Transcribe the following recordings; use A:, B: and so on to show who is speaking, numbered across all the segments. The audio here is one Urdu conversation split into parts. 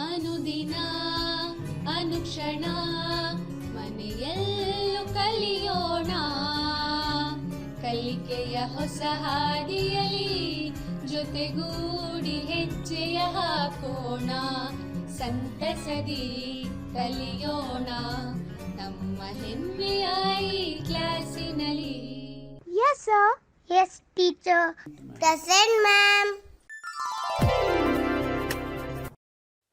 A: ಅನುದಿನ ಅನುಕ್ಷಣ ಮನೆಯಲ್ಲೂ ಕಲಿಯೋಣ, ಕಲಿಕೆಯ ಹೊಸ ಹಾದಿಯಲಿ ಜೊತೆಗೂಡಿ ಹೆಜ್ಜೆಯ ಹಾಕೋಣ, ಸಂತಸದಿ ಕಲಿಯೋಣ ನಮ್ಮ ಹೆಮ್ಮೆಯ ಈ ಕ್ಲಾಸಿನಲ್ಲಿ.
B: Yes, sir. Yes, teacher. Present, ma'am.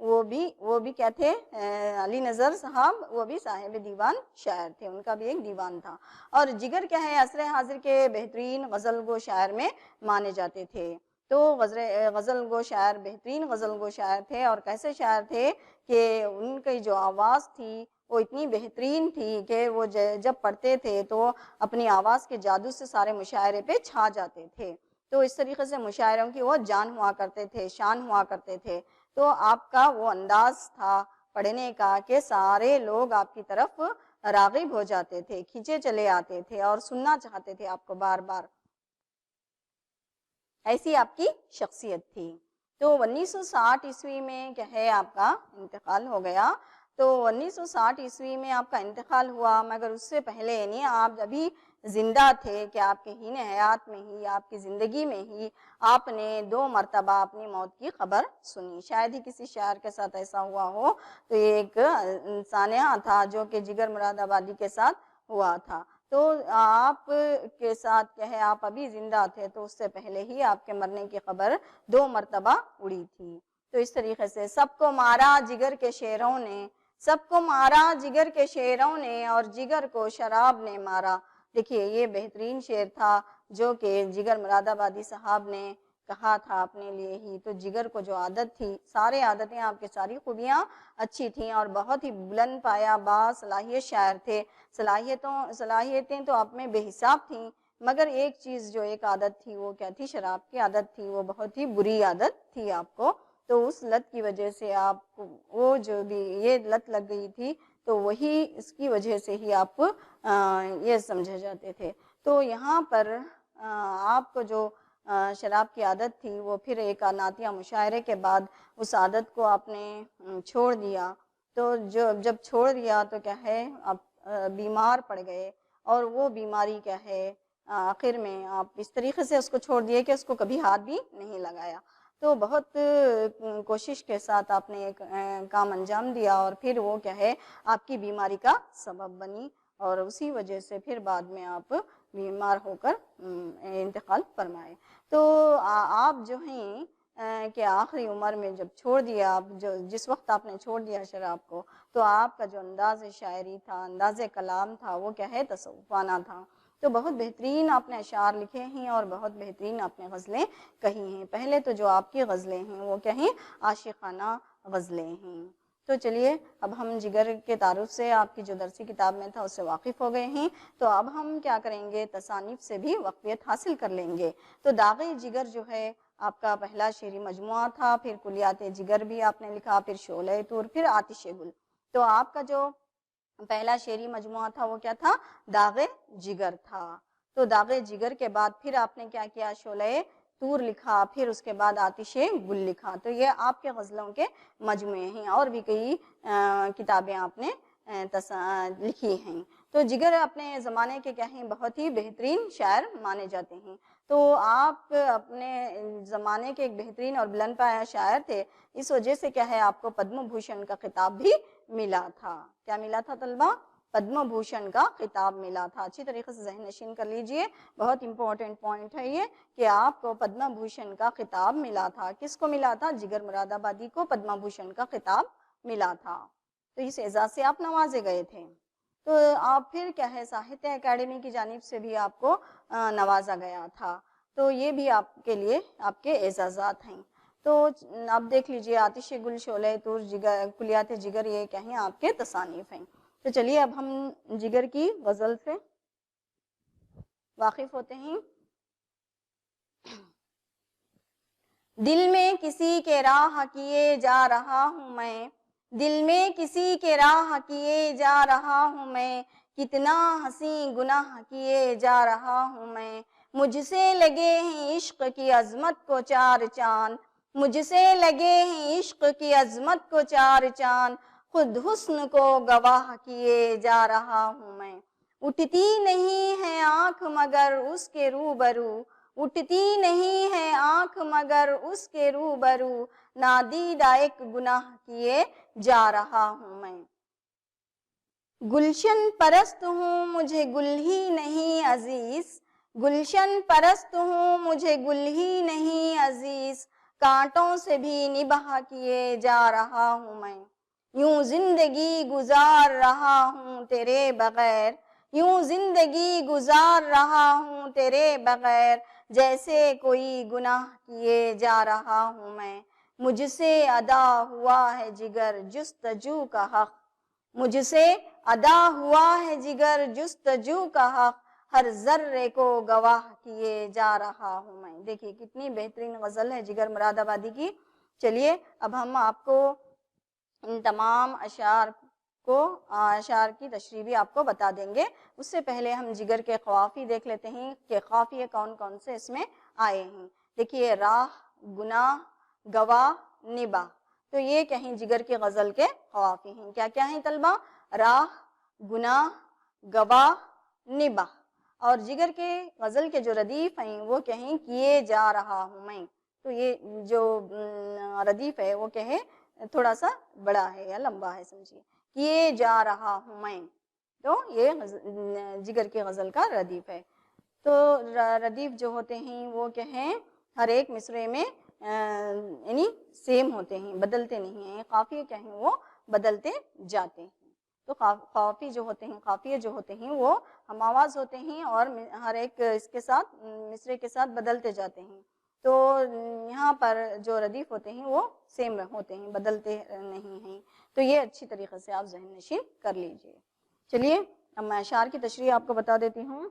C: وہ بھی کیا تھے؟ علی نظر صاحب، وہ بھی صاحب دیوان شاعر تھے، ان کا بھی ایک دیوان تھا. اور جگر کیا ہے؟ عصر حاضر کے بہترین غزل گو شاعر میں مانے جاتے تھے. تو غزل گو شاعر بہترین غزل گو شاعر تھے. اور کیسے شاعر تھے کہ ان کی جو آواز تھی وہ اتنی بہترین تھی کہ وہ جب پڑھتے تھے تو اپنی آواز کے جادو سے سارے مشاعرے پہ چھا جاتے تھے. تو اس طریقے سے مشاعروں کی وہ جان ہوا کرتے تھے، شان ہوا کرتے تھے. تو آپ کا وہ انداز تھا پڑھنے کا کہ سارے لوگ آپ کی طرف راغب ہو جاتے تھے، کھینچے چلے آتے تھے اور سننا چاہتے تھے آپ کو بار بار. ایسی آپ کی شخصیت تھی. تو 1960 عیسوی میں کیا ہے آپ کا انتقال ہو گیا. تو 1960 عیسوی میں آپ کا انتقال ہوا، مگر اس سے پہلے یعنی آپ ابھی زندہ تھے کہ آپ کے ہین حیات میں ہی، آپ کی زندگی میں ہی آپ نے 2 مرتبہ اپنی موت کی خبر سنی. شاید ہی کسی شاعر کے ساتھ ایسا ہوا ہو. تو یہ ایک انسانیہ تھا جو کہ جگر مراد آبادی کے ساتھ ہوا تھا. تو آپ کے ساتھ کیا ہے آپ ابھی زندہ تھے تو اس سے پہلے ہی آپ کے مرنے کی خبر 2 مرتبہ اڑی تھی. تو اس طریقے سے سب کو مارا جگر کے شیروں نے، سب کو مارا جگر کے شیروں نے، اور جگر کو شراب نے مارا. دیکھیے یہ بہترین شعر تھا جو کہ جگر مراد آبادی صاحب نے کہا تھا اپنے لیے ہی. تو جگر کو جو عادت تھی، سارے عادتیں آپ کے ساری خوبیاں اچھی تھیں اور بہت ہی بلند پایا با صلاحیت شاعر تھے. صلاحیتیں تو آپ میں بے حساب تھیں، مگر ایک چیز جو ایک عادت تھی وہ کیا تھی؟ شراب کی عادت تھی. وہ بہت ہی بری عادت تھی آپ کو. تو اس لت کی وجہ سے آپ کو وہ جو بھی یہ لت لگ گئی تھی تو وہی اس کی وجہ سے ہی آپ یہ سمجھے جاتے تھے. تو یہاں پر آپ کو جو شراب کی عادت تھی وہ پھر ایک نعتیہ مشاعرے کے بعد اس عادت کو آپ نے چھوڑ دیا. تو جب چھوڑ دیا تو کیا ہے آپ بیمار پڑ گئے، اور وہ بیماری کیا ہے آخر میں آپ اس طریقے سے اس کو چھوڑ دیے کہ اس کو کبھی ہاتھ بھی نہیں لگایا. تو بہت کوشش کے ساتھ آپ نے ایک کام انجام دیا اور پھر وہ کیا ہے آپ کی بیماری کا سبب بنی، اور اسی وجہ سے پھر بعد میں آپ بیمار ہو کر انتقال فرمائے. تو آپ جو ہیں کہ آخری عمر میں جب چھوڑ دیا، آپ جس وقت آپ نے چھوڑ دیا شراب کو، تو آپ کا جو انداز شاعری تھا، انداز کلام تھا، وہ کیا ہے تصوفانہ تھا. تو بہت بہترین آپ نے اشعار لکھے ہیں اور بہت بہترین آپ نے غزلیں کہی ہیں. پہلے تو جو آپ کی غزلیں ہیں وہ کیا ہیں؟ عاشقانہ غزلیں ہیں. تو چلیے اب ہم جگر کے تعارف سے آپ کی جو درسی کتاب میں تھا اس سے واقف ہو گئے ہیں. تو اب ہم کیا کریں گے؟ تصانیف سے بھی واقفیت حاصل کر لیں گے. تو داغ جگر جو ہے آپ کا پہلا شعری مجموعہ تھا، پھر کلیات جگر بھی آپ نے لکھا، پھر شعلہ طور، پھر آتش گل. تو آپ کا جو پہلا شعری مجموعہ تھا وہ کیا تھا؟ داغ جگر تھا. تو داغ جگر کے بعد پھر آپ نے کیا کیا؟ شعلہ طور لکھا، پھر اس کے بعد آتش گل لکھا. تو یہ آپ کے غزلوں کے مجموعے ہیں، اور بھی کئی کتابیں آپ نے لکھی ہیں. تو جگر اپنے زمانے کے کیا ہیں؟ بہت ہی بہترین شاعر مانے جاتے ہیں. تو آپ اپنے زمانے کے ایک بہترین اور بلند پایہ شاعر تھے. اس وجہ سے کیا ہے آپ کو پدم بھوشن کا خطاب بھی ملا تھا. کیا ملا تھا طلبہ؟ پدم بھوشن کا خطاب ملا تھا. اچھی طریقے سے ذہن نشین کر لیجئے، بہت امپورٹنٹ پوائنٹ ہے یہ کہ آپ کو پدم بھوشن کا خطاب ملا تھا. کس کو ملا تھا؟ جگر مراد آبادی کو پدم بھوشن کا خطاب ملا تھا. تو اس اعزاز سے آپ نوازے گئے تھے. تو آپ پھر کیا ہے ساہتیہ اکیڈمی کی جانب سے بھی آپ کو نوازا گیا تھا. تو یہ بھی آپ کے لیے آپ کے اعزازات ہیں. تو آپ دیکھ لیجئے آتش گل، شعلہ طور، جگر، کلیات جگر، یہ کیا ہیں آپ کے تصانیف ہیں. تو چلیے اب ہم جگر کی غزل سے واقف ہوتے ہیں. دل میں کسی کے راہ کیے جا رہا ہوں میں، دل میں کسی کے راہ کیے جا رہا ہوں میں، کتنا حسین گناہ کیے جا رہا ہوں میں. مجھ سے لگے ہیں عشق کی عظمت کو 4 چاند، مجھ سے لگے ہیں عشق کی عظمت کو 4 چاند، خود حسن کو گواہ کیے جا رہا ہوں میں. اٹھتی نہیں ہے آنکھ مگر اس کے روبرو، اٹھتی نہیں ہے آنکھ مگر اس کے روبرو، نادیدہ ایک گناہ کیے جا رہا ہوں میں. گلشن پرست ہوں مجھے گل ہی نہیں عزیز، گلشن پرست ہوں مجھے گل ہی نہیں عزیز، کانٹوں سے بھی نباہ کیے جا رہا ہوں میں، یوں زندگی گزار رہا ہوں تیرے بغیر، یوں زندگی گزار رہا ہوں تیرے بغیر، جیسے کوئی گناہ کیے جا رہا ہوں میں، مجھ سے ادا ہوا ہے جگر جستجو کا حق، مجھ سے ادا ہوا ہے جگر جستجو کا حق، ہر ذرے کو گواہ کیے جا رہا ہوں میں۔ دیکھیے کتنی بہترین غزل ہے جگر مراد آبادی کی۔ چلیے اب ہم آپ کو ان تمام اشعار کی تشریح بھی آپ کو بتا دیں گے۔ اس سے پہلے ہم جگر کے قوافی دیکھ لیتے ہیں کہ قافیے کون کون سے اس میں آئے ہیں۔ دیکھیے راہ، گناہ، گواہ، نباہ، تو یہ کہیں جگر کی غزل کے قوافی ہیں۔ کیا کیا ہیں طلبہ؟ راہ، گناہ، گواہ، نباہ۔ اور جگر کے غزل کے جو ردیف ہیں وہ کہیں کیے جا رہا ہوں میں، تو یہ جو ردیف ہے وہ کہے تھوڑا سا بڑا ہے یا لمبا ہے، سمجھیے کیے جا رہا ہوں میں، تو یہ جگر کی غزل کا ردیف ہے۔ تو ردیف جو ہوتے ہیں وہ کہیں ہر ایک مصرعے میں یعنی سیم ہوتے ہیں، بدلتے نہیں ہیں، قافیے کہیں وہ بدلتے جاتے ہیں۔ تو قافی جو ہوتے ہیں، قافیے جو ہوتے ہیں وہ ہم آواز ہوتے ہیں اور ہر ایک اس کے ساتھ مصرعے کے ساتھ بدلتے جاتے ہیں۔ تو یہاں پر جو ردیف ہوتے ہیں وہ سیم ہوتے ہیں، بدلتے نہیں ہیں۔ تو یہ اچھی طریقے سے آپ ذہن نشین کر لیجئے۔ چلیے اب میں اشعار کی تشریح آپ کو بتا دیتی ہوں۔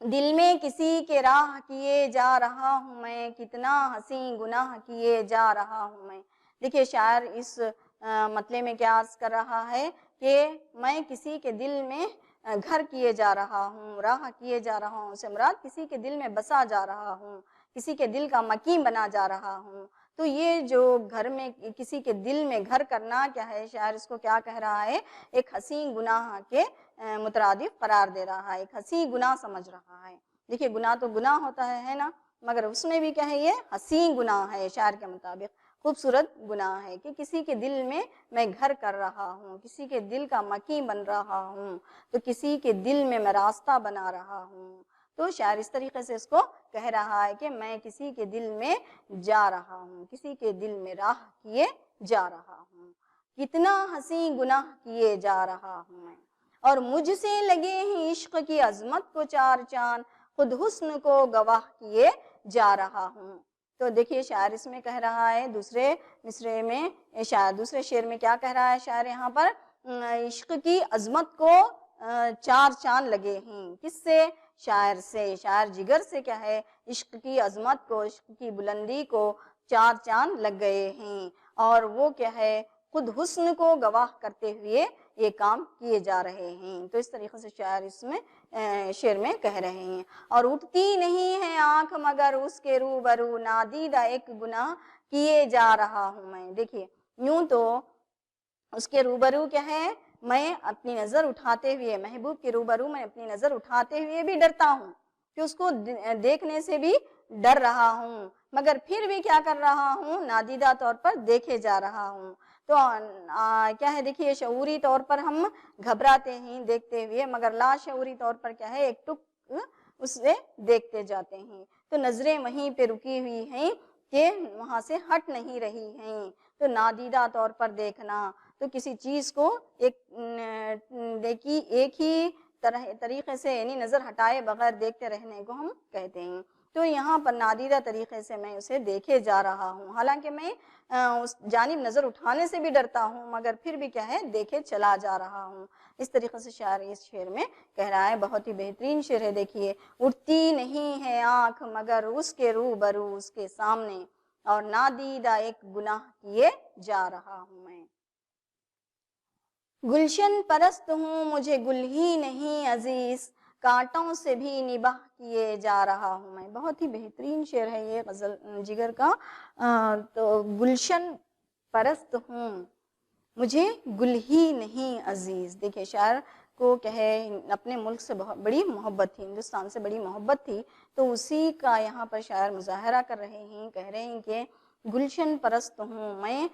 C: دل میں کسی کے راہ کیے جا رہا ہوں میں، کتنا حسین گناہ کیے جا رہا ہوں میں۔ دیکھیے شاعر اس مطلع میں کیا عرض کر رہا ہے کہ میں کسی کے دل میں گھر کیے جا رہا ہوں، راہ کیے جا رہا ہوں، سے مراد کسی کے دل میں بسا جا رہا ہوں، کسی کے دل کا مکین بنا جا رہا ہوں۔ تو یہ جو گھر میں کسی کے دل میں گھر کرنا کیا ہے، شاعر اس کو کیا کہہ رہا ہے، ایک حسین گناہ کے مترادف قرار دے رہا ہے، ایک حسین گناہ سمجھ رہا ہے۔ دیکھیے گناہ تو گناہ ہوتا ہے نا، مگر اس میں بھی کیا ہے، یہ حسین گناہ ہے، شاعر کے مطابق خوبصورت گناہ ہے کہ کسی کے دل میں گھر کر رہا ہوں، کسی کے دل کا مکین بن رہا ہوں، تو کسی کے دل میں راستہ بنا رہا ہوں۔ تو شاعر اس طریقے سے اس کو کہہ رہا ہے کہ میں کسی کے دل میں جا رہا ہوں، کسی کے دل میں راہ کیے جا رہا ہوں، کتنا حسین گناہ کیے جا رہا ہوں میں، اور مجھ سے لگے ہیں عشق کی عظمت کو چار چاند، خود حسن کو گواہ کیے جا رہا ہوں۔ تو دیکھیے شاعر اس میں کہہ رہا ہے دوسرے مصرعے میں، دوسرے شعر میں کیا کہہ رہا ہے شاعر یہاں پر، عشق کی عظمت کو چار چاند لگے ہیں، کس سے؟ شاعر سے، شاعر جگر سے کیا ہے، عشق کی عظمت کو، عشق کی بلندی کو چار چاند لگ گئے ہیں، اور وہ کیا ہے، خود حسن کو گواہ کرتے ہوئے یہ کام کیے جا رہے ہیں۔ تو اس طریقے سے شاعر اس میں شعر میں کہہ رہے ہیں۔ اور اٹھتی نہیں ہے آنکھ مگر اس کے روبرو، نادیدہ ایک گناہ کیے جا رہا ہوں میں۔ دیکھیے یوں تو اس کے روبرو کیا ہے، میں اپنی نظر اٹھاتے ہوئے، محبوب کے روبرو میں اپنی نظر اٹھاتے ہوئے بھی ڈرتا ہوں، کہ اس کو دیکھنے سے بھی ڈر رہا ہوں، مگر پھر بھی کیا کر رہا ہوں، نادیدہ طور پر دیکھے جا رہا ہوں۔ تو کیا ہے، دیکھیے شعوری طور پر ہم گھبراتے ہیں دیکھتے ہوئے، مگر لا شعوری طور پر کیا ہے، ایک ٹک اسے دیکھتے جاتے ہیں۔ تو نظریں وہیں پہ رکی ہوئی ہیں کہ وہاں سے ہٹ نہیں رہی ہیں۔ تو نادیدہ طور پر دیکھنا، تو کسی چیز کو ایک ہی طریقے سے یعنی نظر ہٹائے بغیر دیکھتے رہنے کو ہم کہتے ہیں۔ تو یہاں پر نادیدہ طریقے سے میں اسے دیکھے جا رہا ہوں، حالانکہ میں اس جانب نظر اٹھانے سے بھی ڈرتا ہوں، مگر پھر بھی کیا ہے، دیکھے چلا جا رہا ہوں۔ اس طریقے سے شاعر اس شعر میں کہہ رہا ہے، بہت ہی بہترین شعر ہے۔ دیکھیے اٹھتی نہیں ہے آنکھ مگر اس کے روبرو، اس کے سامنے، اور نادیدہ ایک گناہ کیے جا رہا ہوں میں۔ گلشن پرست ہوں مجھے گل ہی نہیں عزیز، کانٹوں سے بھی نباہ کیے جا رہا ہوں میں۔ بہت ہی بہترین شعر ہے یہ غزل جگر کا۔ تو گلشن پرست ہوں مجھے گل ہی نہیں عزیز، دیکھیں شاعر کو کہے اپنے ملک سے بہت بڑی محبت تھی، ہندوستان سے بڑی محبت تھی، تو اسی کا یہاں پر شاعر مظاہرہ کر رہے ہیں، کہہ رہے ہیں کہ گلشن پرست ہوں میں،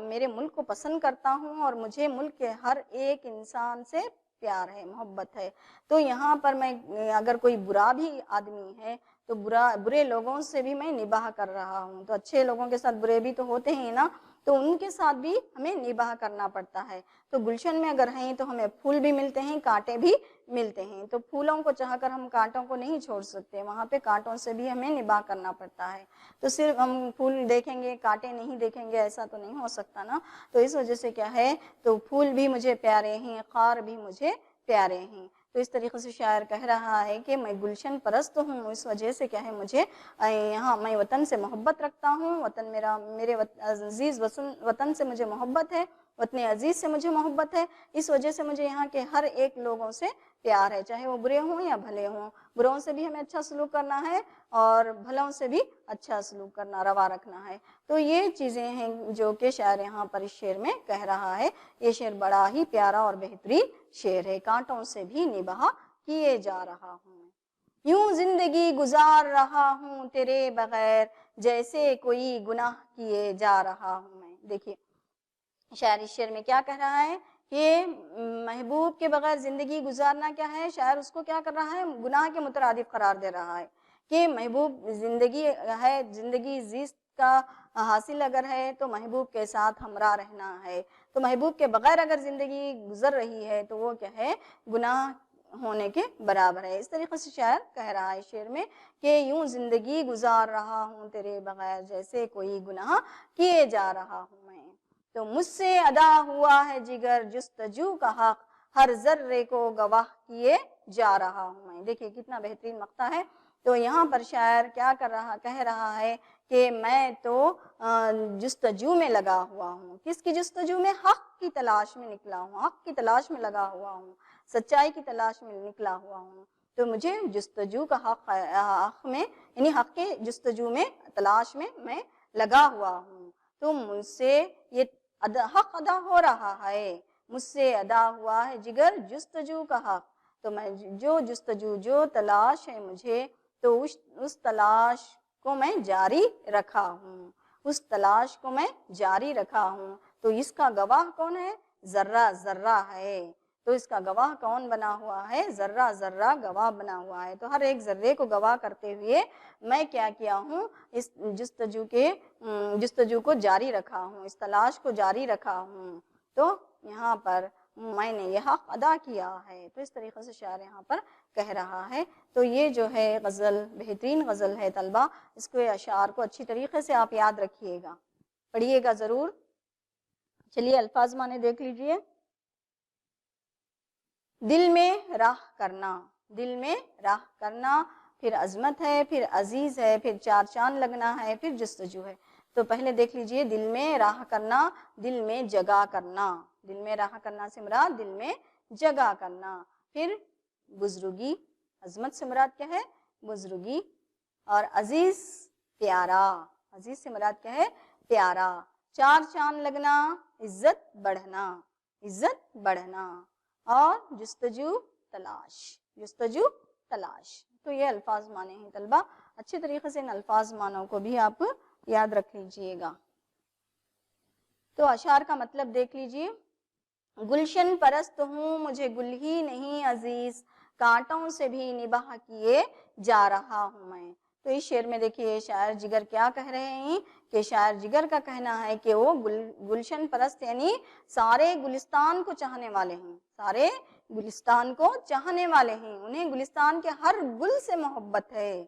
C: میرے ملک کو پسند کرتا ہوں، اور مجھے ملک کے ہر ایک انسان سے پیار ہے، محبت ہے۔ تو یہاں پر میں اگر کوئی برا بھی آدمی ہے تو برے لوگوں سے بھی میں نباہ کر رہا ہوں. تو اچھے لوگوں کے ساتھ برے بھی تو ہوتے ہیں نا, تو ان کے ساتھ بھی ہمیں نباہ کرنا پڑتا ہے. تو گلشن میں اگر ہیں تو ہمیں پھول بھی ملتے ہیں, کانٹے بھی ملتے ہیں. تو پھولوں کو چاہ کر ہم کانٹوں کو نہیں چھوڑ سکتے, وہاں پہ کانٹوں سے بھی ہمیں نباہ کرنا پڑتا ہے. تو صرف ہم پھول دیکھیں گے کانٹے نہیں دیکھیں گے, ایسا تو نہیں ہو سکتا نا. تو اس وجہ سے کیا ہے, تو پھول بھی مجھے پیارے ہیں, خار بھی مجھے پیارے ہیں. تو اس طریقے سے شاعر کہہ رہا ہے کہ میں گلشن پرست ہوں, اس وجہ سے کیا ہے مجھے یہاں میں وطن سے محبت رکھتا ہوں, وطن میرے عزیز وطن سے مجھے محبت ہے, وطن عزیز سے مجھے محبت ہے. اس وجہ سے مجھے یہاں کے ہر ایک لوگوں سے پیار ہے, چاہے وہ برے ہوں یا بھلے ہوں. بروں سے بھی ہمیں اچھا سلوک کرنا ہے اور بھلوں سے بھی اچھا سلوک کرنا, روا رکھنا ہے. تو یہ چیزیں ہیں جو کہ شاعر یہاں پر اس شعر میں کہہ رہا ہے. یہ شعر بڑا ہی پیارا اور بہترین شعر ہے. کانٹوں سے بھی نباہ کیے جا رہا ہوں, یوں زندگی گزار رہا ہوں تیرے بغیر, جیسے کوئی گناہ کیے جا رہا ہوں میں. دیکھیے شاعر اس شعر میں کیا کہہ رہا ہے کہ محبوب کے بغیر زندگی گزارنا کیا ہے, شاعر اس کو کیا کر رہا ہے, گناہ کے مترادف قرار دے رہا ہے. کہ محبوب زندگی ہے, زندگی زیست کا حاصل اگر ہے تو محبوب کے ساتھ ہمراہ رہنا ہے. تو محبوب کے بغیر اگر زندگی گزر رہی ہے تو وہ کیا ہے, گناہ ہونے کے برابر ہے. اس طریقے سے شاعر کہہ رہا ہے شعر میں کہ یوں زندگی گزار رہا ہوں تیرے بغیر, جیسے کوئی گناہ کیے جا رہا ہوں میں. تو مجھ سے ادا ہوا ہے جگر جستجو کا حق, ہر ذرے کو گواہ کیے جا رہا ہوں میں. دیکھیے کتنا بہترین مقطع ہے. تو یہاں پر شاعر کیا کہہ رہا ہے کہ میں تو جستجو میں لگا ہوا ہوں. کس کی جستجو میں؟ حق کی تلاش میں نکلا ہوں, حق کی تلاش میں لگا ہوا ہوں, سچائی کی تلاش میں نکلا ہوا ہوں. تو مجھے جستجو کا حق میں یعنی حق کے جستجو میں تلاش میں لگا ہوا ہوں. تو مجھ سے یہ حق ادا ہو رہا ہے, مجھ سے ادا ہوا ہے جگر جستجو کا حق. تو میں جو جستجو جو تلاش ہے مجھے, تو اس تلاش کو میں جاری رکھا ہوں, اس تلاش کو میں جاری رکھا ہوں. تو اس کا گواہ کون ہے؟ ذرہ ذرہ ہے. تو اس کا گواہ کون بنا ہوا ہے؟ ذرہ ذرہ گواہ بنا ہوا ہے. تو ہر ایک ذرے کو گواہ کرتے ہوئے میں کیا کیا ہوں, اس جستجو کو جاری رکھا ہوں, اس تلاش کو جاری رکھا ہوں. تو یہاں پر میں نے یہ حق ادا کیا ہے. تو اس طریقے سے شاعر یہاں پر کہہ رہا ہے. تو یہ جو ہے غزل بہترین غزل ہے طلبہ, اس کو اشعار کو اچھی طریقے سے آپ یاد رکھیے گا, پڑھیے گا ضرور. چلیے الفاظ معنی دیکھ لیجئے. دل میں راہ کرنا, دل میں راہ کرنا, پھر عظمت ہے, پھر عزیز ہے, پھر چار چاند لگنا ہے, پھر جستجو ہے. تو پہلے دیکھ لیجئے دل میں راہ کرنا, دل میں جگہ کرنا. دل میں راہ کرنا سے مراد دل میں جگہ کرنا. پھر بزرگی, عظمت سے مراد کیا ہے؟ بزرگی. اور عزیز پیارا, عزیز سے مراد کیا ہے؟ پیارا. چار چاند لگنا, عزت بڑھنا, عزت بڑھنا. اور جستجو تلاش, جستجو تلاش. تو یہ الفاظ معنی ہیں طلبہ, اچھے طریقے سے ان الفاظ معنوں کو بھی آپ یاد رکھ لیجئے گا. تو اشعار کا مطلب دیکھ لیجئے. گلشن پرست ہوں مجھے گل ہی نہیں عزیز, کانٹوں سے بھی نباہ کیے جا رہا ہوں میں. تو اس شعر میں دیکھیے شاعر جگر کیا کہہ رہے ہیں کہ شاعر جگر کا کہنا ہے کہ وہ گلشن پرست یعنی سارے گلستان کو چاہنے والے ہیں, سارے گلستان کو چاہنے والے ہیں. انہیں گلستان کے ہر گل سے محبت ہے,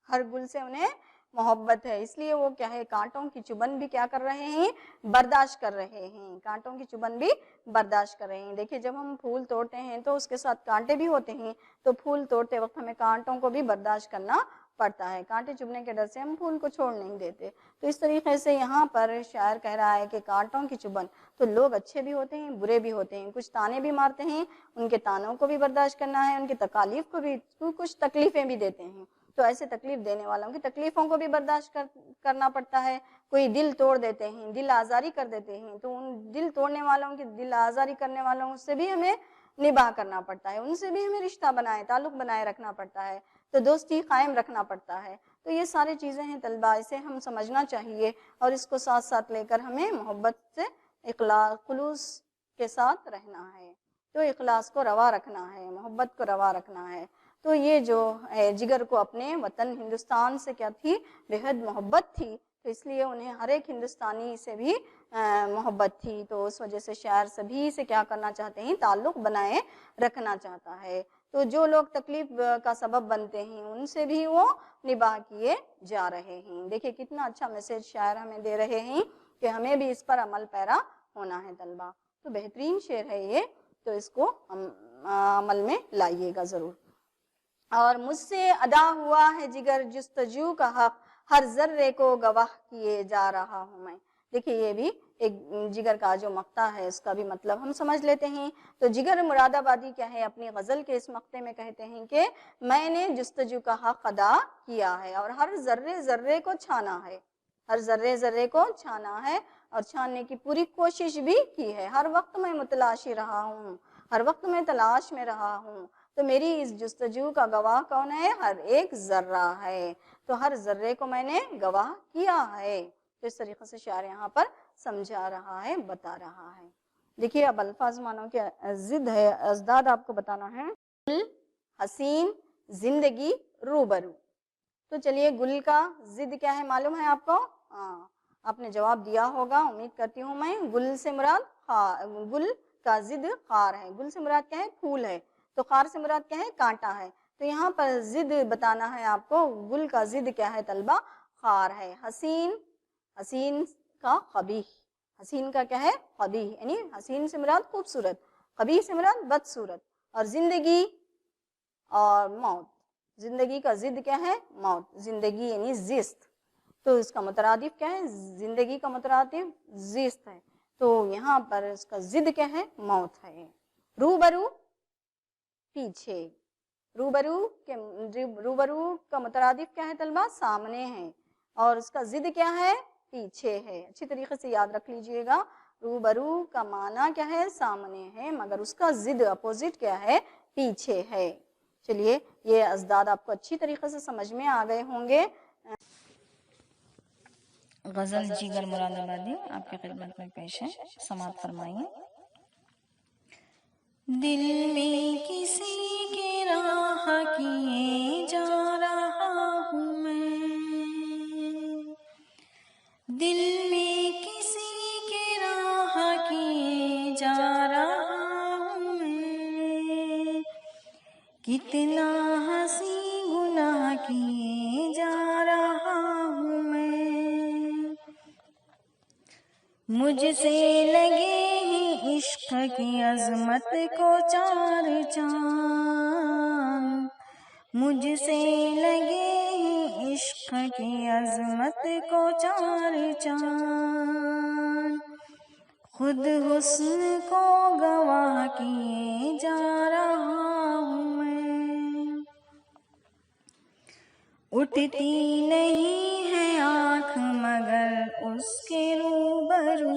C: ہر گل سے انہیں محبت ہے. اس لیے وہ کیا ہے, کانٹوں کی چبن بھی کیا کر رہے ہیں, برداشت کر رہے ہیں. کانٹوں کی چبن بھی برداشت کر رہے ہیں. دیکھیے جب ہم پھول توڑتے ہیں تو اس کے ساتھ کانٹے بھی ہوتے ہیں, تو پھول توڑتے وقت ہمیں کانٹوں کو بھی برداشت کرنا پڑتا ہے. کانٹے چبھنے کے ڈر سے ہم پھول کو چھوڑ نہیں دیتے. تو اس طریقے سے یہاں پر شاعر کہہ رہا ہے کہ کانٹوں کی چبھن, تو لوگ اچھے بھی ہوتے ہیں برے بھی ہوتے ہیں, کچھ تانے بھی مارتے ہیں, ان کے تانوں کو بھی برداشت کرنا ہے, ان کی تکالیف کو بھی, کچھ تکلیفیں بھی دیتے ہیں. تو ایسے تکلیف دینے والوں کی تکلیفوں کو بھی برداشت کرنا پڑتا ہے. کوئی دل توڑ دیتے ہیں, دل آزاری کر دیتے ہیں, تو ان دل توڑنے والوں کی, دل آزاری کرنے والوں سے بھی ہمیں نباہ کرنا پڑتا ہے, ان سے بھی ہمیں رشتہ تعلق بنائے رکھنا پڑتا ہے, تو دوستی قائم رکھنا پڑتا ہے. تو یہ ساری چیزیں ہیں طلبہ, اسے ہم سمجھنا چاہیے اور اس کو ساتھ ساتھ لے کر ہمیں محبت سے خلوص کے ساتھ رہنا ہے. تو اخلاص کو روا رکھنا ہے, محبت کو روا رکھنا ہے. تو یہ جو جگر کو اپنے وطن ہندوستان سے کیا تھی، بےحد محبت تھی، تو اس لیے انہیں ہر ایک ہندوستانی سے بھی محبت تھی، تو اس وجہ سے شاعر سبھی سے کیا کرنا چاہتے ہیں، تعلق بنائے رکھنا چاہتا ہے۔ تو جو لوگ تکلیف کا سبب بنتے ہیں ان سے بھی وہ نباہ کیے جا رہے ہیں۔ دیکھیں کتنا اچھا میسج شاعر ہمیں دے رہے ہیں کہ ہمیں بھی اس پر عمل پیرا ہونا ہے طلبہ۔ تو بہترین شعر ہے یہ، تو اس کو ہم عمل میں لائیے گا ضرور۔ اور مجھ سے ادا ہوا ہے جگر جستجو کا حق، ہر ذرے کو گواہ کیے جا رہا ہوں میں۔ دیکھیے یہ بھی ایک جگر کا جو مقطع ہے اس کا بھی مطلب ہم سمجھ لیتے ہیں۔ تو جگر مراد آبادی کیا ہے، اپنی غزل کے اس مقطع میں کہتے ہیں کہ میں نے جستجو کا حق ادا کیا ہے اور ہر ذرے ذرے کو چھانا ہے، ہر ذرے ذرے کو چھانا ہے اور چھاننے کی پوری کوشش بھی کی ہے۔ ہر وقت میں متلاشی رہا ہوں، ہر وقت میں تلاش میں رہا ہوں، تو میری اس جستجو کا گواہ کون ہے، ہر ایک ذرہ ہے، تو ہر ذرے کو میں نے گواہ کیا ہے۔ تو اس طریقے سے شاعر یہاں پر سمجھا رہا ہے، بتا رہا ہے۔ دیکھیے اب الفاظ معنوں کے ضد ہے، ازداد آپ کو بتانا ہے۔ گل، حسین، زندگی، روبرو۔ تو چلیے گل کا ضد کیا ہے معلوم ہے آپ کو؟ آپ نے جواب دیا ہوگا امید کرتی ہوں میں۔ گل سے مراد گل کا ضد خار ہے، گل سے مراد کیا ہے، پھول ہے، تو خار سے مراد کیا ہے، کانٹا ہے۔ تو یہاں پر ضد بتانا ہے آپ کو، گل کا ضد کیا ہے طلبہ، خار ہے۔ حسین، حسین کا قبیح، حسین کا کیا ہے، قبیح، یعنی حسین سے مراد خوبصورت، قبیح سے مراد بدصورت۔ اور زندگی اور موت، زندگی کا ضد کیا ہے، موت، زندگی یعنی زیست، تو اس کا مترادف کیا ہے، زندگی کا مترادف زیست ہے، تو یہاں پر اس کا ضد کیا ہے، موت ہے۔ روبرو، پیچھے، روبرو کا مترادف کیا ہے طلبہ، سامنے ہے، اور اس کا ضد کیا ہے، پیچھے ہے۔ اچھی طریقے سے یاد رکھ لیجئے گا، روبرو کا معنی کیا ہے، سامنے ہے، مگر اس کا ضد اپوزٹ کیا ہے، پیچھے ہے۔ چلیے یہ ازداد آپ کو اچھی طریقے سے سمجھ میں آ گئے ہوں گے۔
D: غزل جگر مراد آبادی آپ کی خدمت میں پیش ہے، سماعت فرمائیے۔ دل میں کسی کے راہ کیے جا رہا ہوں میں، دل میں کسی کے راہ کیے جا رہا ہوں میں، کتنا ہنسی گناہ کیے جا رہا ہوں میں، مجھ سے لگے ہی عشق کی عظمت کو چار چاند، مجھ سے لگے ہی عشق کی عظمت کو چار چاند، خود حسن کو گواہ کیے جا رہا ہوں میں، اٹھتی نہیں ہے آنکھ مگر اس کے روبرو،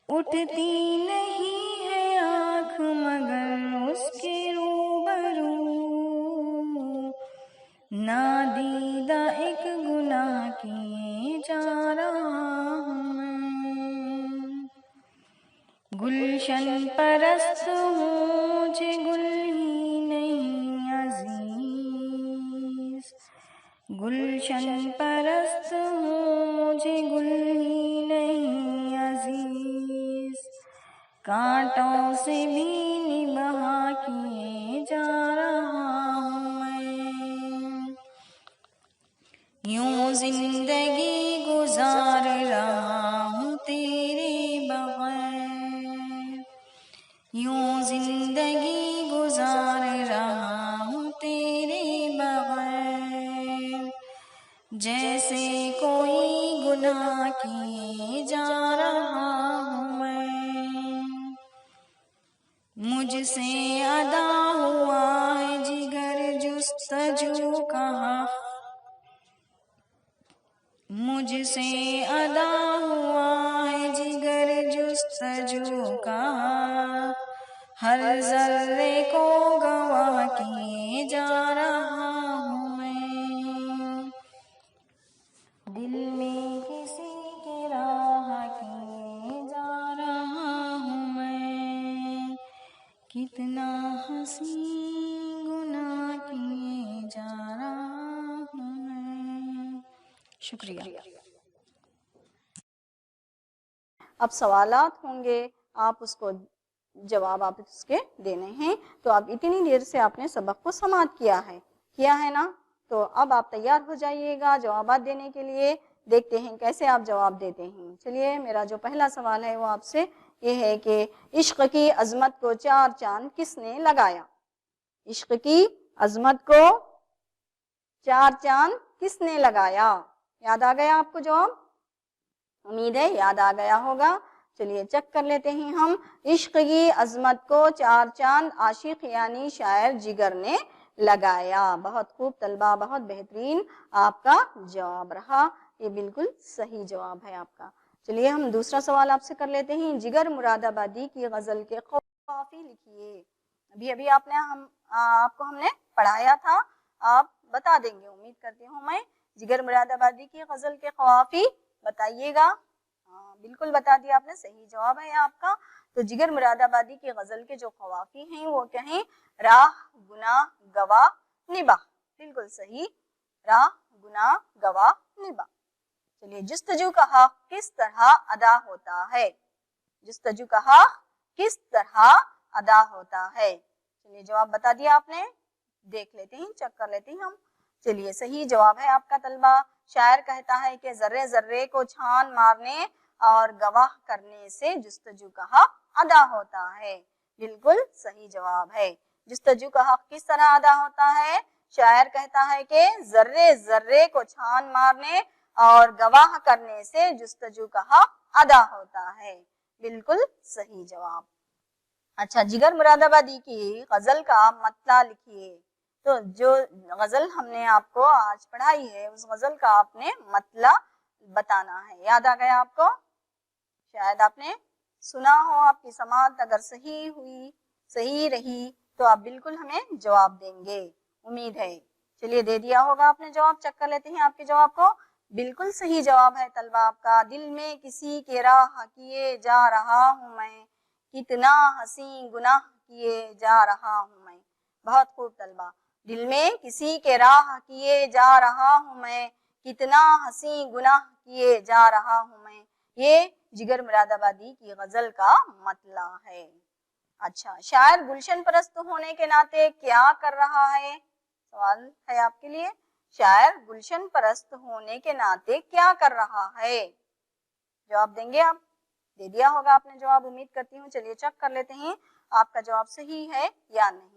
D: اٹھتی نہیں ہے آنکھ مگر اس کے روبرو، نادیدہ ایک گناہ کیے جا رہا ہوں میں، گلشن پرست ہوں مجھے گل ہی نہیں عزیز، گلشن پرست ہوں مجھے گل ہی نہیں عزیز، کانٹوں سے بھی نباہ کیے جا رہا ہوں میں، یوں زندگی گزار رہا ہوں تیرے بغیر، یوں زندگی گزار رہا ہوں تیرے بغیر، جیسے کوئی گناہ کیے جا رہا ہوں میں، مجھ سے ادا ہوا ہے جگر جستجو کا حق، مجھ سے ادا ہوا ہے جگر جستجو کا حق، ہر ذرے کو گواہ کیے جا رہا ہوں میں، دل میں کسی کے راہ کیے جا رہا ہوں میں، کتنا حسین شکریہ۔
C: اب سوالات ہوں گے، آپ اس کو جواب آپ اس کے دینے ہیں۔ تو اب اتنی دیر سے آپ نے سبق کو سماعت کیا ہے نا؟ تو اب آپ تیار ہو جائیے گا جوابات دینے کے لیے۔ دیکھتے ہیں کیسے آپ جواب دیتے ہیں۔ چلیے، میرا جو پہلا سوال ہے وہ آپ سے یہ ہے کہ عشق کی عظمت کو 4 چاند کس نے لگایا؟ عشق کی عظمت کو 4 چاند کس نے لگایا؟ یاد آ گیا آپ کو جواب؟ امید ہے یاد آ گیا ہوگا۔ چلیے چیک کر لیتے ہیں ہم۔ عشق کی عظمت کو 4 چاند عاشق یعنی شاعر جگر نے لگایا۔ بہت خوب طلبہ، بہت بہترین آپ کا جواب رہا، یہ بالکل صحیح جواب ہے آپ کا۔ چلیے ہم دوسرا سوال آپ سے کر لیتے ہیں۔ جگر مراد آبادی کی غزل کے قوافی لکھیے۔ ابھی آپ کو ہم نے پڑھایا تھا، آپ بتا دیں گے امید کرتی ہوں میں۔ جگر مراد آبادی کی غزل کے قوافی بتائیے گا۔ ہاں بالکل بتا دیا آپ نے، صحیح جواب ہے آپ کا۔ تو جگر مراد آبادی کی غزل کے جو قوافی ہیں وہ کیا ہیں؟ راہ گناہ گواہ نباہ، بالکل صحیح، راہ گناہ گواہ نباہ۔ چلیے، جستجو کا حق کس طرح ادا ہوتا ہے؟ جستجو کا حق کس طرح ادا ہوتا ہے؟ چلیے جواب بتا دیا آپ نے، دیکھ لیتے ہیں، چیک کر لیتے ہیں ہم۔ چلیے صحیح جواب ہے آپ کا طلبہ۔ شاعر کہتا ہے کہ ذرے ذرے کو چھان مارنے اور گواہ کرنے سے جستجو کا حق ادا ہوتا ہے، بالکل صحیح جواب ہے۔ جستجو کا حق کس طرح ادا ہوتا ہے؟ شاعر کہتا ہے کہ ذرے ذرے کو چھان مارنے اور گواہ کرنے سے جستجو کا حق ادا ہوتا ہے، بالکل صحیح جواب۔ اچھا، جگر مراد آبادی کی غزل کا مطلع لکھیے۔ تو جو غزل ہم نے آپ کو آج پڑھائی ہے اس غزل کا آپ نے مطلع بتانا ہے۔ یاد آ گیا آپ کو؟ شاید آپ نے سنا ہو، آپ کی سماعت اگر صحیح ہوئی، صحیح رہی تو آپ بالکل ہمیں جواب دیں گے، امید ہے۔ چلیے دے دیا ہوگا آپ نے جواب، چیک کر لیتے ہیں آپ کے جواب کو۔ بالکل صحیح جواب ہے طلبہ آپ کا۔ دل میں کسی کے راہ کیے جا رہا ہوں میں، کتنا حسین گناہ کیے جا رہا ہوں میں۔ بہت خوب طلبہ، دل میں کسی کے راہ کیے جا رہا ہوں میں، کتنا حسین گناہ کیے جا رہا ہوں میں، یہ جگر مراد آبادی کی غزل کا مطلع ہے۔ اچھا، شاعر گلشن پرست ہونے کے ناطے کیا کر رہا ہے؟ سوال ہے آپ کے لیے، شاعر گلشن پرست ہونے کے ناطے کیا کر رہا ہے؟ جواب دیں گے آپ؟ دے دیا ہوگا آپ نے جواب، امید کرتی ہوں۔ چلیے چیک کر لیتے ہیں آپ کا جواب صحیح ہے یا نہیں۔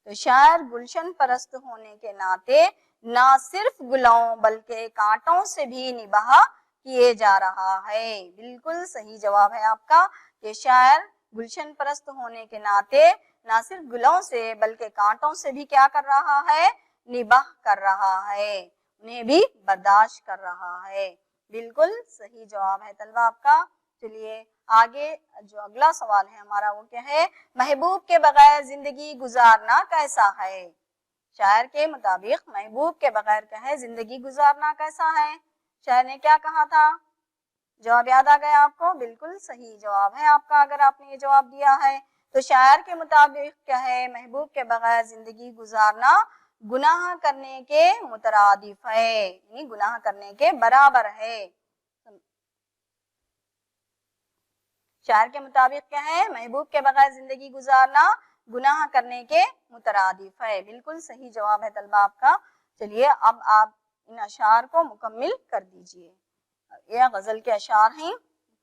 C: تو شاعر گلشن پرست ہونے کے ناطے نہ صرف گلوں بلکہ کانٹوں سے بھی نباہ کیے جا رہا ہے، بالکل صحیح جواب ہے آپ کا کہ شاعر گلشن پرست ہونے کے ناطے نہ صرف گلوں سے بلکہ کانٹوں سے بھی کیا کر رہا ہے؟ نباہ کر رہا ہے، انہیں بھی برداشت کر رہا ہے، بالکل صحیح جواب ہے طلبہ آپ کا۔ چلیے آگے جو اگلا سوال ہے ہمارا وہ کیا ہے؟ محبوب کے بغیر زندگی گزارنا کیسا ہے؟ شاعر کے مطابق محبوب کے بغیر کیا ہے؟ زندگی گزارنا کیسا ہے؟ شاعر نے کیا کہا تھا؟ جواب یاد آ گیا آپ کو؟ بالکل صحیح جواب ہے آپ کا اگر آپ نے یہ جواب دیا ہے۔ تو شاعر کے مطابق کیا ہے؟ محبوب کے بغیر زندگی گزارنا گناہ کرنے کے مترادف ہے، یعنی گناہ کرنے کے برابر ہے۔ شاعر کے مطابق کیا ہے؟ محبوب کے بغیر زندگی گزارنا گناہ کرنے کے مترادف ہے، بالکل صحیح جواب ہے طلبہ آپ کا۔ چلیے اب آپ ان اشعار کو مکمل کر دیجئے۔ یہ غزل کے اشعار ہیں،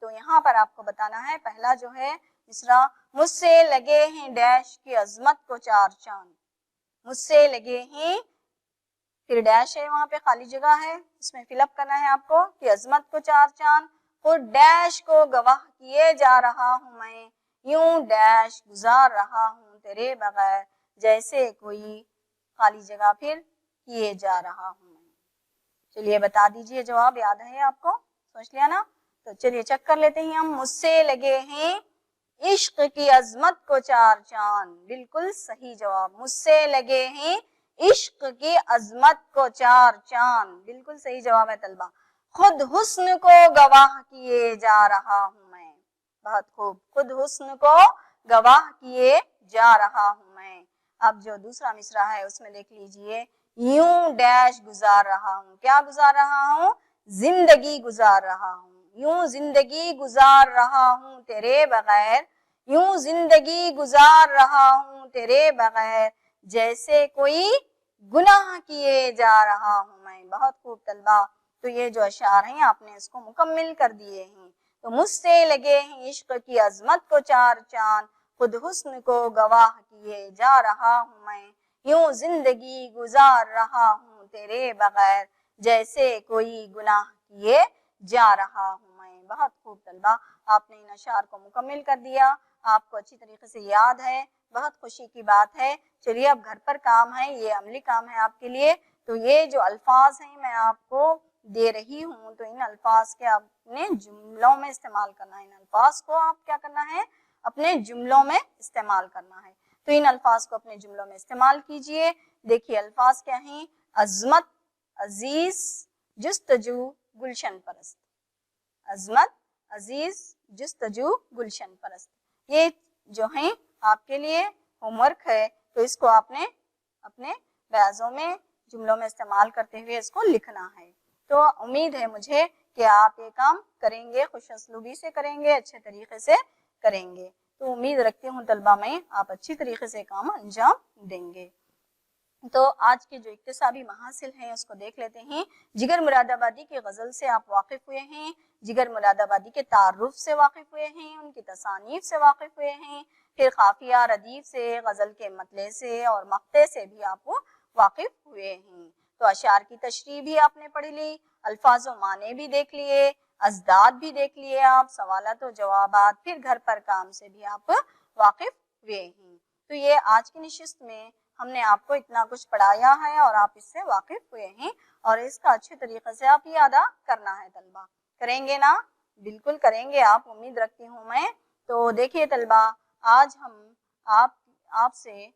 C: تو یہاں پر آپ کو بتانا ہے۔ پہلا جو ہے مصرع، مجھ سے لگے ہیں ڈیش کی عظمت کو 4 چاند، مجھ سے لگے ہیں، پھر ڈیش ہے وہاں پہ خالی جگہ ہے، اس میں فل اپ کرنا ہے آپ کو کہ عظمت کو 4 چاند، خود ڈیش کو گواہ کیے جا رہا ہوں میں، یوں ڈیش گزار رہا ہوں تیرے بغیر، جیسے کوئی خالی جگہ پھر کیے جا رہا ہوں میں۔ چلیے بتا دیجئے جواب، یاد ہے آپ کو؟ سوچ لیا نا؟ تو چلیے چیک کر لیتے ہیں ہم۔ مجھ سے لگے ہیں عشق کی عظمت کو 4 چاند، بالکل صحیح جواب، مجھ سے لگے ہیں عشق کی عظمت کو 4 چاند، بالکل صحیح جواب ہے طلبہ۔ خود حسن کو گواہ کیے جا رہا ہوں میں، بہت خوب، خود حسن کو گواہ کیے جا رہا ہوں میں۔ اب جو دوسرا مصرع ہے اس میں دیکھ لیجئے، یوں ڈیش گزار رہا ہوں، کیا گزار رہا ہوں؟ زندگی گزار رہا ہوں، یوں زندگی گزار رہا ہوں تیرے بغیر، یوں زندگی گزار رہا ہوں تیرے بغیر، جیسے کوئی گناہ کیے جا رہا ہوں میں۔ بہت خوب طلبہ، تو یہ جو اشعار ہیں آپ نے اس کو مکمل کر دیے ہیں۔ تو مجھ سے لگے ہیں عشق کی عظمت کو چار چاند، خود حسن کو گواہ کیے جا رہا ہوں میں، یوں زندگی گزار رہا ہوں تیرے بغیر، جیسے کوئی گناہ کیے جا رہا ہوں میں۔ بہت خوب طلبہ، آپ نے ان اشعار کو مکمل کر دیا، آپ کو اچھی طریقے سے یاد ہے، بہت خوشی کی بات ہے۔ چلیے اب گھر پر کام ہے، یہ عملی کام ہے آپ کے لیے۔ تو یہ جو الفاظ ہیں میں آپ کو دے رہی ہوں، تو ان الفاظ کے آپ نے جملوں میں استعمال کرنا ہے، ان الفاظ کو آپ کیا کرنا ہے، اپنے جملوں میں استعمال کرنا ہے۔ تو ان الفاظ کو اپنے جملوں میں استعمال کیجئے۔ دیکھیے الفاظ کیا ہیں، عظمت، عزیز، جستجو، گلشن پرست۔ عظمت، عزیز، جستجو، گلشن پرست، یہ جو ہیں آپ کے لیے ہوم ورک ہے، تو اس کو آپ نے اپنے بیاضوں میں جملوں میں استعمال کرتے ہوئے اس کو لکھنا ہے۔ تو امید ہے مجھے کہ آپ یہ کام کریں گے، خوش اسلوبی سے کریں گے، اچھے طریقے سے کریں گے۔ تو امید رکھتی ہوں طلبہ میں آپ اچھی طریقے سے کام انجام دیں گے۔ تو آج کے جو اکتسابی محاصل ہیں اس کو دیکھ لیتے ہیں۔ جگر مراد آبادی کی غزل سے آپ واقف ہوئے ہیں، جگر مراد آبادی کے تعارف سے واقف ہوئے ہیں، ان کی تصانیف سے واقف ہوئے ہیں، پھر قافیہ ردیف سے، غزل کے مطلع سے اور مقطع سے بھی آپ واقف ہوئے ہیں۔ تو اشعار کی تشریح بھی آپ نے پڑھ لی، الفاظ و معنی بھی دیکھ لیے، ازداد بھی دیکھ لیے آپ، سوالات و جوابات، پھر گھر پر کام سے بھی آپ واقف ہوئے ہیں۔ تو یہ آج کی نشست میں ہم نے آپ کو اتنا کچھ پڑھایا ہے اور آپ اس سے واقف ہوئے ہیں، اور اس کا اچھے طریقے سے آپ یہ ادا کرنا ہے طلبہ۔ کریں گے نا؟ بالکل کریں گے آپ، امید رکھتی ہوں میں۔ تو دیکھیے طلبہ، آج ہم آپ سے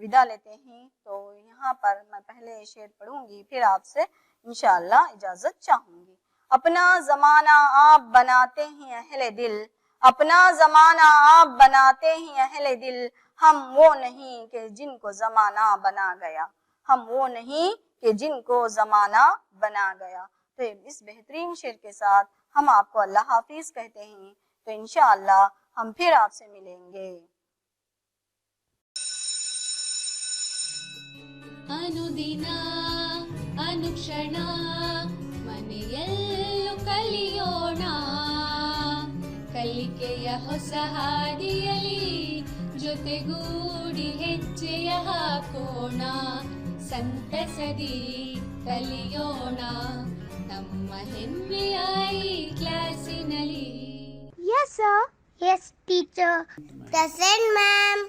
C: ودا لیتے ہیں، تو یہاں پر میں پہلے شعر پڑھوں گی، پھر آپ سے انشاءاللہ اجازت چاہوں گی۔ اپنا زمانہ آپ بناتے ہیں اہل دل، اپنا زمانہ آپ بناتے ہیں اہل دل، ہم وہ نہیں کہ جن کو زمانہ بنا گیا، ہم وہ نہیں کہ جن کو زمانہ بنا گیا۔ تو اس بہترین شعر کے ساتھ ہم آپ کو اللہ حافظ کہتے ہیں، تو انشاءاللہ ہم پھر آپ سے ملیں گے۔
A: ಅನುದಿನ ಅನುಕ್ಷಣ ಮನೆಯಲ್ಲೂ ಕಲಿಯೋಣ, ಕಲಿಕೆಯ ಹೊಸ ಹಾದಿಯಲಿ ಜೊತೆಗೂಡಿ ಹೆಜ್ಜೆಯ ಹಾಕೋಣ, ಸಂತಸದಿ ಕಲಿಯೋಣ ನಮ್ಮ ಹೆಮ್ಮೆಯ ಈ ಕ್ಲಾಸಿನಲ್ಲಿ।
B: Yes, sir. Yes, teacher. Present, ma'am.